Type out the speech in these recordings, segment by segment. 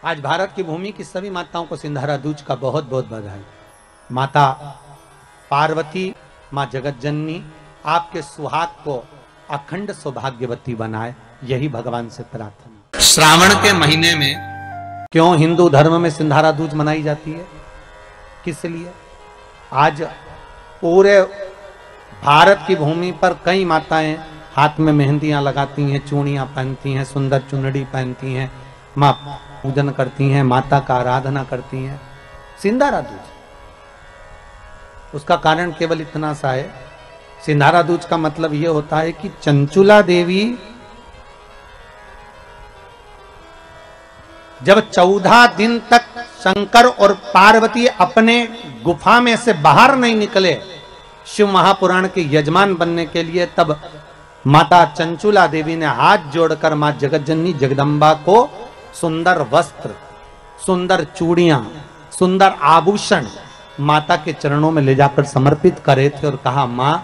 आज भारत की भूमि की सभी माताओं को सिंधारा दूज का बहुत बहुत बधाई। माता पार्वती, माँ जगत जननी आपके सुहाग को अखंड सौभाग्यवती बनाए, यही भगवान से प्रार्थना। श्रावण के महीने में क्यों हिंदू धर्म में सिंधारा दूज मनाई जाती है, किस लिए? आज पूरे भारत की भूमि पर कई माताएं हाथ में मेहंदियां लगाती हैं, चूड़ियां पहनती हैं, सुंदर चुनरी पहनती हैं, मां पूजन करती हैं, माता का आराधना करती हैं। सिंधारा दूज, उसका कारण केवल इतना सा है, सिंधारा दूज का मतलब यह होता है कि चंचुला देवी जब 14 दिन तक शंकर और पार्वती अपने गुफा में से बाहर नहीं निकले शिव महापुराण के यजमान बनने के लिए, तब माता चंचुला देवी ने हाथ जोड़कर मां जगतजननी जगदम्बा को सुंदर वस्त्र, सुंदर चूड़ियां, सुंदर आभूषण माता के चरणों में ले जाकर समर्पित करे थे और कहा, मां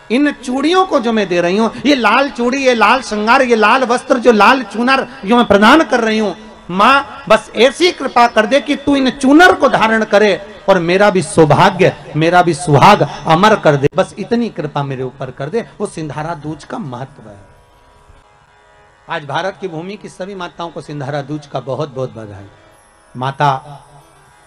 इन चूड़ियों को जो मैं दे रही हूं, ये लाल चूड़ी, ये लाल श्रृंगार, ये लाल वस्त्र, जो लाल चूनर जो मैं प्रदान कर रही हूं, मां बस ऐसी कृपा कर दे कि तू इन चूनर को धारण करे और मेरा भी सौभाग्य, मेरा भी सुहाग अमर कर दे, बस इतनी कृपा मेरे ऊपर कर दे। वो सिंधारा दूज का महत्व है। आज भारत की भूमि की सभी माताओं को सिंधारा दूज का बहुत बहुत बधाई। माता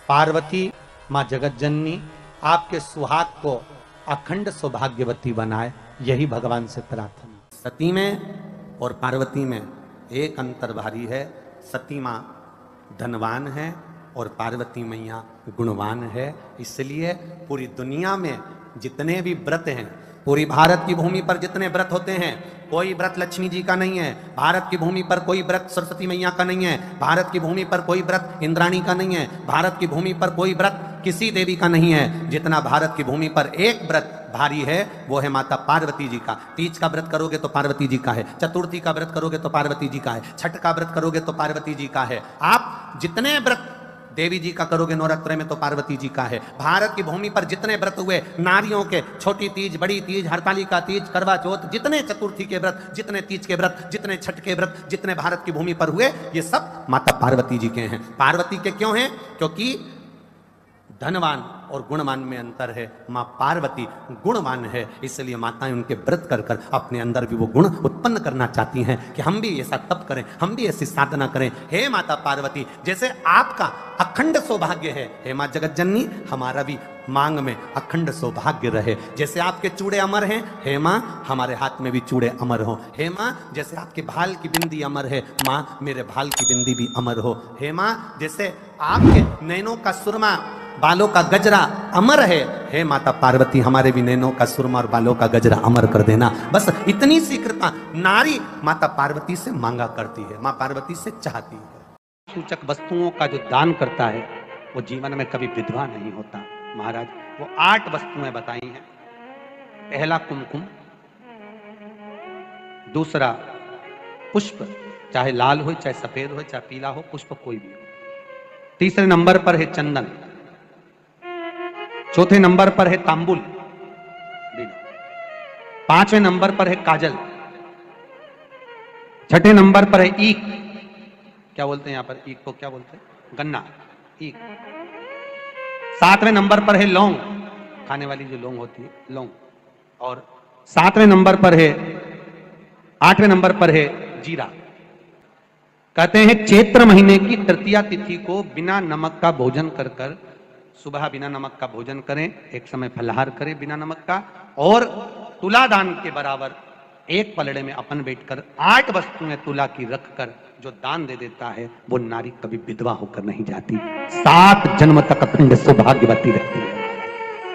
पार्वती, मां जगत जननी आपके सुहाग को अखंड सौभाग्यवती बनाए, यही भगवान से प्रार्थना। सती में और पार्वती में एक अंतर भारी है। सती मां धनवान है और पार्वती मैया गुणवान है। इसलिए पूरी दुनिया में जितने भी व्रत हैं, पूरी भारत की भूमि पर जितने व्रत होते हैं, कोई व्रत लक्ष्मी जी का नहीं है, भारत की भूमि पर कोई व्रत सरस्वती मैया का नहीं है, भारत की भूमि पर कोई व्रत इंद्राणी का नहीं है, भारत की भूमि पर कोई व्रत किसी देवी का नहीं है। जितना भारत की भूमि पर एक व्रत भारी है वो है माता पार्वती जी का। तीज का व्रत करोगे तो पार्वती जी का है, चतुर्थी का व्रत करोगे तो पार्वती जी का है, छठ का व्रत करोगे तो पार्वती जी का है। आप जितने व्रत देवी जी का करोगे नवरात्र में तो पार्वती जी का है। भारत की भूमि पर जितने व्रत हुए नारियों के, छोटी तीज, बड़ी तीज, हरतालिका तीज, करवा चौथ, जितने चतुर्थी के व्रत, जितने तीज के व्रत, जितने छठ के व्रत, जितने भारत की भूमि पर हुए, ये सब माता पार्वती जी के हैं। पार्वती के क्यों हैं? क्योंकि धनवान और गुणवान में अंतर है। मां पार्वती गुणवान है, इसलिए माताएं उनके व्रत कर कर अपने अंदर भी वो गुण उत्पन्न करना चाहती हैं कि हम भी ऐसा तप करें, हम भी ऐसी साधना करें। हे माता पार्वती, जैसे आपका अखंड सौभाग्य है, हे मां जगत जननी हमारा भी मांग में अखंड सौभाग्य रहे। जैसे आपके चूड़े अमर हैं, हे मां हमारे हाथ में भी चूड़े अमर हो। हे मां जैसे आपके भाल की बिंदी अमर है, मां मेरे भाल की बिंदी भी अमर हो। हे मां जैसे आपके नैनों का सुरमा, बालों का गजरा अमर है, हे माता पार्वती हमारे भी नैनों का सुरमा और बालों का गजरा अमर कर देना। बस इतनी सी कृपा नारी माता पार्वती से मांगा करती है, मां पार्वती से चाहती है। सूचक वस्तुओं का जो दान करता है वो जीवन में कभी विधवा नहीं होता। महाराज वो 8 वस्तुएं बताई हैं। पहला कुमकुम, दूसरा पुष्प, चाहे लाल हो, चाहे सफेद हो, चाहे पीला हो, पुष्प कोई भी हो। तीसरे नंबर पर है चंदन, चौथे नंबर पर है तांबुल, पांचवें नंबर पर है काजल, छठे नंबर पर है ईख, क्या बोलते हैं यहां पर ईख को, क्या बोलते हैं, गन्ना, ईख। सातवें नंबर पर है लौंग, खाने वाली जो लौंग होती है, लौंग। और सातवें नंबर पर है, 8वें नंबर पर है जीरा। कहते हैं चैत्र महीने की तृतीया तिथि को बिना नमक का भोजन कर कर, सुबह बिना नमक का भोजन करें, एक समय फलाहार करें बिना नमक का, और तुला दान के बराबर एक पलड़े में अपन बैठकर 8 वस्तुएं तुला की रखकर जो दान दे देता है वो नारी कभी विधवा होकर नहीं जाती, 7 जन्म तक अखंड सौभाग्यवती रहती है।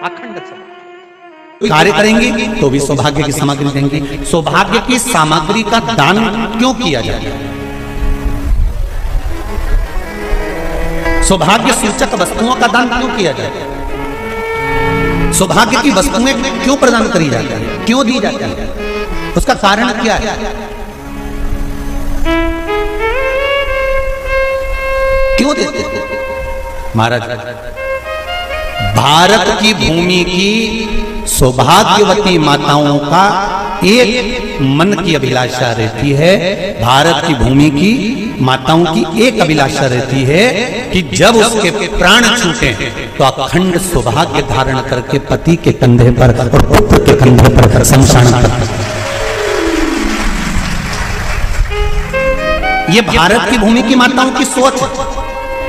अखंड सौभाग्य कार्य करेंगी तो भी सौभाग्य की सामग्री देंगी। सौभाग्य की सामग्री का दान क्यों किया जाता है? सौभाग्य सूचक वस्तुओं का दान क्यों किया जाता है? सौभाग्य की वस्तुएं क्यों प्रदान करी जाती है, क्यों दी जाती है? उसका कारण क्या है? क्यों देते हैं? महाराज भारत की भूमि की सौभाग्यवती माताओं का एक मन की अभिलाषा रहती है, भारत की भूमि की माताओं की एक अभिलाषा रहती है कि जब उसके प्राण छूटे तो अखंड सौभाग्य धारण करके पति के कंधे पर और पुत्र के कंधे पर शमशान पर। ये भारत की भूमि की माताओं की सोच,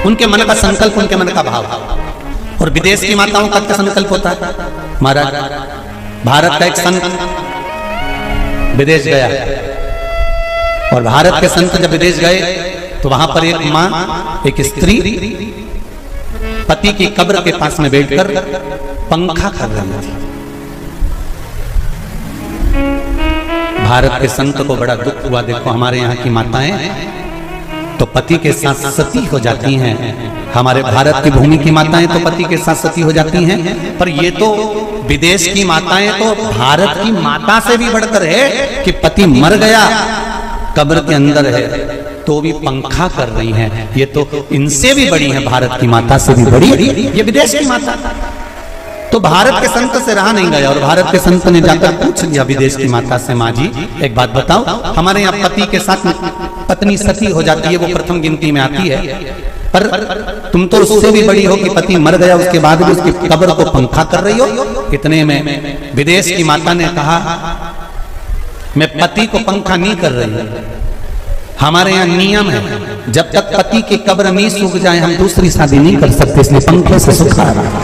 उनके मन का संकल्प, उनके मन का भाव। और विदेश की माताओं का क्या संकल्प होता है? महाराज, भारत का एक संत विदेश गया और भारत के संत जब विदेश गए तो वहां पर एक मां, एक स्त्री पति की कब्र के पास में बैठकर पंखा कर रही थी। भारत के संत को बड़ा दुख हुआ, देखो हमारे यहाँ की माताएं तो पति के साथ सती हो जाती हैं, हमारे भारत की भूमि की माताएं तो पति के साथ सती हो जाती हैं, पर ये तो विदेश की माताएं तो भारत की माता से भी बढ़कर है कि पति मर गया, कब्र के अंदर है तो भी पंखा कर रही हैं। ये तो इनसे भी बड़ी है, भारत की माता से भी बड़ी ये विदेश की माता। तो भारत के संत से रहा नहीं गया और भारत के संत ने जाकर पूछ लिया विदेश की माता से, माँ जी एक बात बताओ, हमारे यहाँ पति के साथ पत्नी सती हो जाती है, वो प्रथम गिनती में आती है, पर तुम तो उससे भी बड़ी हो कि पति मर गया उसके बाद भी उसकी कब्र को पंखा कर रही हो। इतने में विदेश की माता ने कहा, मैं पति को पंखा नहीं कर रही, हमारे यहाँ नियम है जब तक पति की कब्र नहीं सूख जाए हम दूसरी शादी नहीं कर सकते, इसलिए पंखे से सुखा रहा,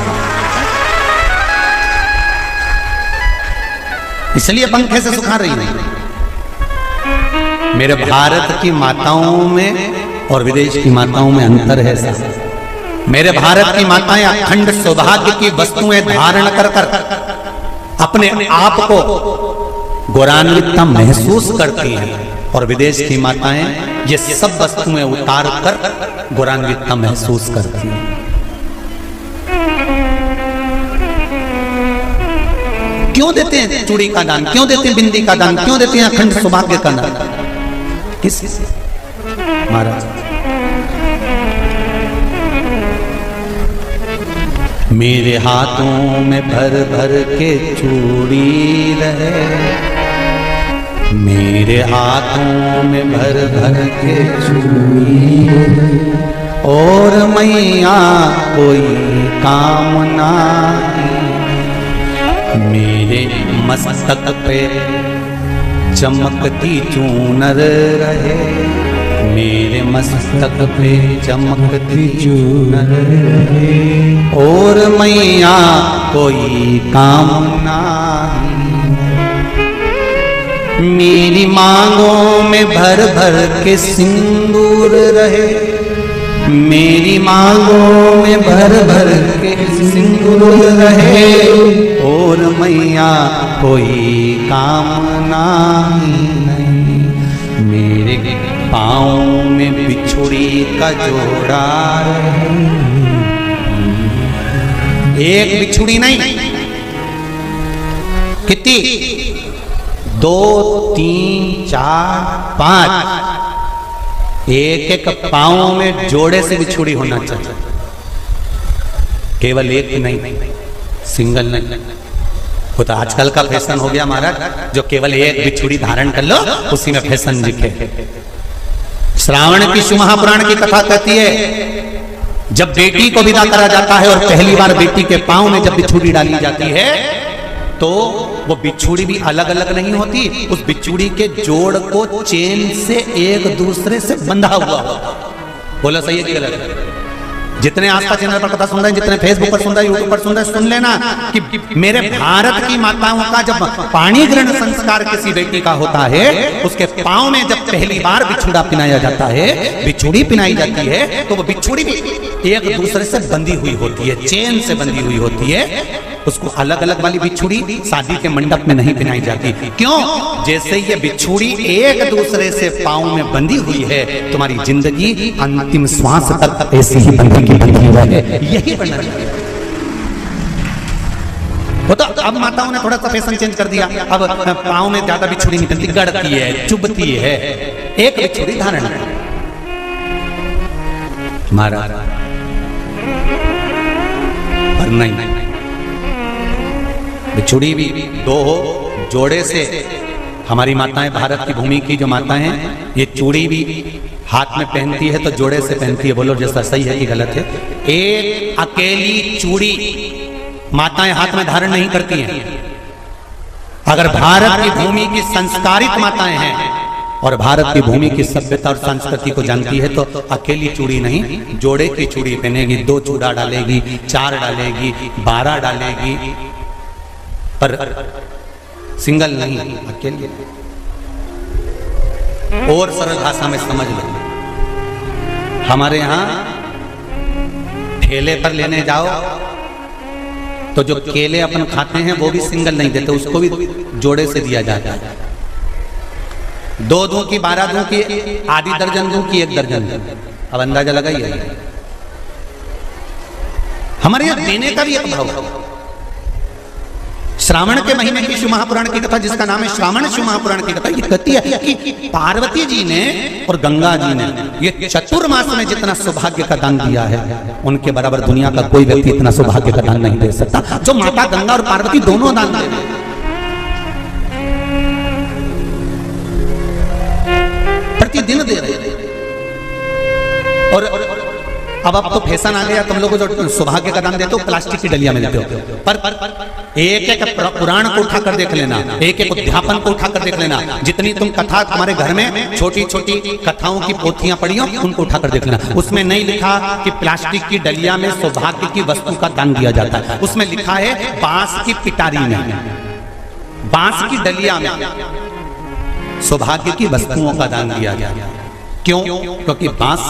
इसलिए पंखे से सुखा रही है। मेरे भारत की माताओं में और विदेश की माताओं में अंतर है सर। मेरे भारत की माताएं अखंड सौभाग्य की वस्तुएं धारण कर कर अपने आप को गौरवान्वित महसूस करती हैं और विदेश की माताएं ये सब वस्तुएं उतार कर गौरवान्वित महसूस करती हैं। क्यों देते हैं चूड़ी का दान, क्यों देते हैं बिंदी का दान, क्यों देते हैं अखंड सौभाग्य का दान? किस महाराज? मेरे हाथों में भर भर के चूड़ी रहे, मेरे हाथों में भर भर के चूड़ी, और मैया कोई काम नहीं, मेरे मस्तक पे चमकती चूनर रहे, मेरे मस्तक पे चमकती चूनर रहे, और मैया कोई काम नहीं, मेरी मांगों में भर भर के सिंदूर रहे, मेरी मांगों में भर भर के सिंदूर रहे, और मैया कोई कामना नहीं, मेरे पाँव में बिछुड़ी का जोड़ा रहे। एक बिछुड़ी नहीं, कितनी? 2, 3, 4, 5, एक एक पाँव में जोड़े से बिछुड़ी होना चाहिए, केवल एक नहीं, सिंगल नहीं। वो तो आजकल का फैशन हो गया महाराज, जो केवल एक बिछुड़ी धारण कर लो उसी में फैशन दिखे। श्रावण की शिव महापुराण की कथा कहती है जब बेटी को विदा करा जाता है और पहली बार बेटी के पाँव में जब बिछुड़ी डाली जाती है तो वो बिछुड़ी भी अलग अलग नहीं होती, उस बिछुड़ी के जोड़ को चेन से एक दूसरे से बंधा हुआ होता। बोला सही है कि गलत? जितने आस्था चैनल पर कथा सुन रहे हैं, जितने फेसबुक पर सुन रहे हैं, यूट्यूब पर सुन रहे हैं, सुन लेना कि मेरे भारत की माताओं का जब पाणी ग्रहण संस्कार किसी बेटी का होता है, उसके पाँव में जब पहली बार बिछुड़ा पिनाया जाता है, बिछुड़ी पिनाई जाती है, तो वो बिछुड़ी भी एक दूसरे से बंधी हुई होती है, चेन से बंधी हुई होती है। उसको अलग अलग वाली बिछुड़ी शादी के मंडप में नहीं पिनाई जाती। क्यों? जैसे ये बिछुड़ी एक दूसरे से पाँव में बंधी हुई है, तुम्हारी जिंदगी अंतिम श्वास तक ऐसी ही बंधी रहे, यही बनना चाहिए। वो तो अब माताओं ने थोड़ा सा फैशन चेंज कर दिया, अब पाँव में ज्यादा बिछुड़ी नहीं बनती, गड़ती है, चुभती है, एक बिछुड़ी धारण है। महाराज पर नहीं, बिछुड़ी भी 2 हो, जोड़े से हमारी माताएं, भारत की भूमि की जो माताएं हैं, ये चूड़ी भी हाथ में पहनती है तो जोड़े से पहनती है। बोलो जैसा सही है कि गलत है? एक अकेली चूड़ी माताएं हाथ में धारण नहीं करती हैं। अगर भारत की भूमि की संस्कारित माताएं हैं और भारत की भूमि की सभ्यता और संस्कृति को जानती है तो अकेली चूड़ी नहीं, जोड़े की चूड़ी पहनेगी। 2 चूड़ा डालेगी, 4 डालेगी, 12 डालेगी, पर सिंगल नहीं, अकेले। और सरल भाषा में समझ लो, हमारे यहां ठेले पर लेने जाओ तो जो केले अपन खाते हैं वो भी सिंगल नहीं देते, उसको भी जोड़े से दिया जाता है। 2 दूं की, 12 दूं की, आधी दर्जन दूं की 1 दर्जन। अब अंदाजा लगाइए, हमारे यहां देने का भी एक भाव। श्रावण के महीने की शिव महापुराण की कथा, जिसका नाम है श्रावण शिव महापुराण की कथा, ये कहती है कि पार्वती जी ने और गंगा जी ने ये चतुर्मास में जितना सौभाग्य का दान दिया है, उनके बराबर दुनिया का कोई व्यक्ति इतना सौभाग्य का दान नहीं दे सकता जो माता गंगा और पार्वती दोनों दान दे रहे हैं। प्रतिदिन दे रहे हैं। और अब तो फैशन आ गया, तुम लोगों को जो सौभाग्य का दान देते हो प्लास्टिक की डलिया में देते हो। पर एक एक पुराण को उठाकर देख लेना, एक एक उद्यापन को उठाकर देख लेना, जितनी तुम कथा तुम्हारे घर में छोटी छोटी कथाओं की पोथियां पड़ी हो उनको उठाकर देख लेना। उसमें नहीं लिखा कि प्लास्टिक की डलिया में सौभाग्य की वस्तु का दान दिया जाता है। उसमें लिखा है बांस की पिटारी में, बांस की डलिया में सौभाग्य की वस्तुओं का दान दिया जाता है। क्यों? क्योंकि बांस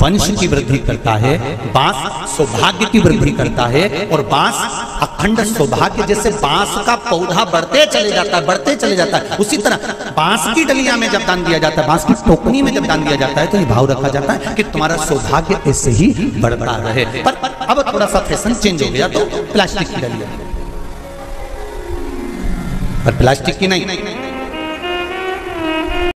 वंश की वृद्धि करता है, बांस सौभाग्य की वृद्धि करता है, और बांस अखंड सौभाग्य, जैसे बांस का पौधा बढ़ते चले जाता है, बढ़ते चले जाता है, उसी तरह बांस की डलिया में जब दान दिया जाता है, बांस की टोकनी में जब दान दिया जाता है तो ये भाव रखा जाता है कि तुम्हारा सौभाग्य ऐसे ही बढ़ता रहे। पर अब थोड़ा सा फैशन चेंज हो गया तो प्लास्टिक की डलिया, पर प्लास्टिक की नहीं,